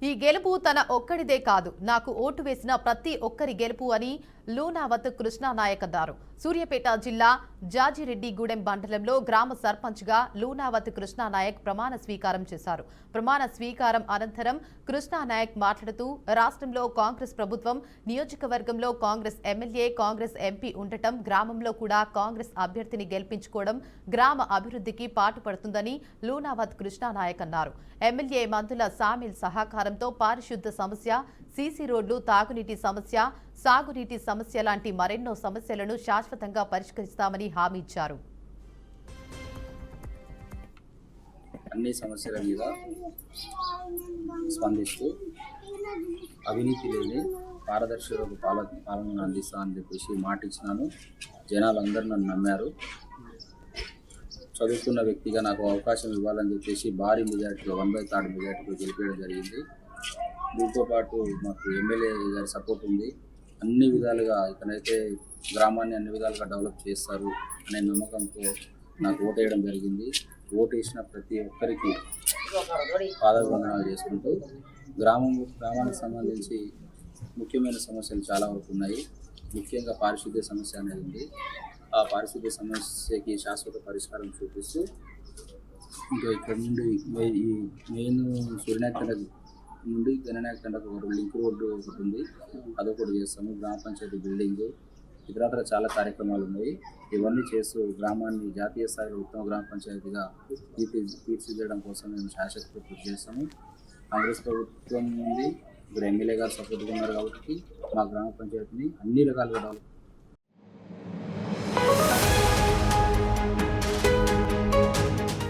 ఈ గెలుపు తన ఒక్కడిదే కాదు, నాకు ఓటు వేసిన ప్రతి ఒక్కరి గెలుపు అని లూనావత్ కృష్ణానాయక్ అన్నారు. సూర్యాపేట జిల్లా జాజిరెడ్డిగూడెం మండలంలో గ్రామ సర్పంచ్గా లూనావత్ కృష్ణానాయక్ ప్రమాణ స్వీకారం చేశారు. ప్రమాణ స్వీకారం అనంతరం కృష్ణానాయక్ మాట్లాడుతూ రాష్ట్రంలో కాంగ్రెస్ ప్రభుత్వం, నియోజకవర్గంలో కాంగ్రెస్ ఎమ్మెల్యే, కాంగ్రెస్ ఎంపీ ఉండటం, గ్రామంలో కూడా కాంగ్రెస్ అభ్యర్థిని గెలిపించుకోవడం గ్రామ అభివృద్ధికి పాటుపడుతుందని లూనావత్ కృష్ణానాయక్ అన్నారు. ఎమ్మెల్యే మంతుల సామిల్ సహకారంతో పారిశుద్ధ సమస్య, సీసీ రోడ్లు, తాగునీటి సమస్య, సాగునీటి సమస్య లాంటి మరెన్నో సమస్యలను శాశ్వతంగా పరిష్కరిస్తామని హామీ ఇచ్చారు. అన్ని సమస్యల మీద స్పందిస్తూ అవినీతి లేని పారదర్శక పాలన అందిస్తా అని చెప్పేసి మాట ఇచ్చినాను. జనాలందరూ నన్ను నమ్మారు. చదువుకున్న వ్యక్తిగా నాకు అవకాశం ఇవ్వాలని చెప్పేసి భారీ మెజార్టీలో 1/3 మెజార్టీలో గెలిపేయడం జరిగింది. దీంతో పాటు మాకు ఎమ్మెల్యే గారి సపోర్ట్ ఉంది. అన్ని విధాలుగా ఇతనైతే గ్రామాన్ని అన్ని విధాలుగా డెవలప్ చేస్తారు అనే నమ్మకంతో నాకు ఓటు వేయడం జరిగింది. ఓటు వేసిన ప్రతి ఒక్కరికి పాదాభివందనాలు చేసుకుంటూ గ్రామానికి సంబంధించి ముఖ్యమైన సమస్యలు చాలా వరకు ఉన్నాయి. ముఖ్యంగా పారిశుద్ధ్య సమస్య అనేది ఉంది. ఆ పారిశుద్ధ్య సమస్యకి శాశ్వత పరిష్కారం చూపిస్తూ ఇంకా ఇక్కడ నుండి ఈ మెయిన్ సూర్యనాయక్ నుండి గణనాయక్ తండకు ఒక లింక్ రోడ్డు ఒకటి ఉంది, అదొకటి చేస్తాము. గ్రామ పంచాయతీ బిల్డింగ్, ఇతరత్ర చాలా కార్యక్రమాలు ఉన్నాయి. ఇవన్నీ చేస్తూ గ్రామాన్ని జాతీయ స్థాయిలో ఉత్తమ గ్రామ పంచాయతీగా తీర్చిదిద్దడం కోసం మేము శాశ్వత కృషి చేస్తాము. కాంగ్రెస్ ప్రభుత్వం నుండి ఇప్పుడు ఎమ్మెల్యే గారు సపోర్ట్గా ఉన్నారు కాబట్టి మా గ్రామ పంచాయతీని అన్ని రకాలుగా డెవలప్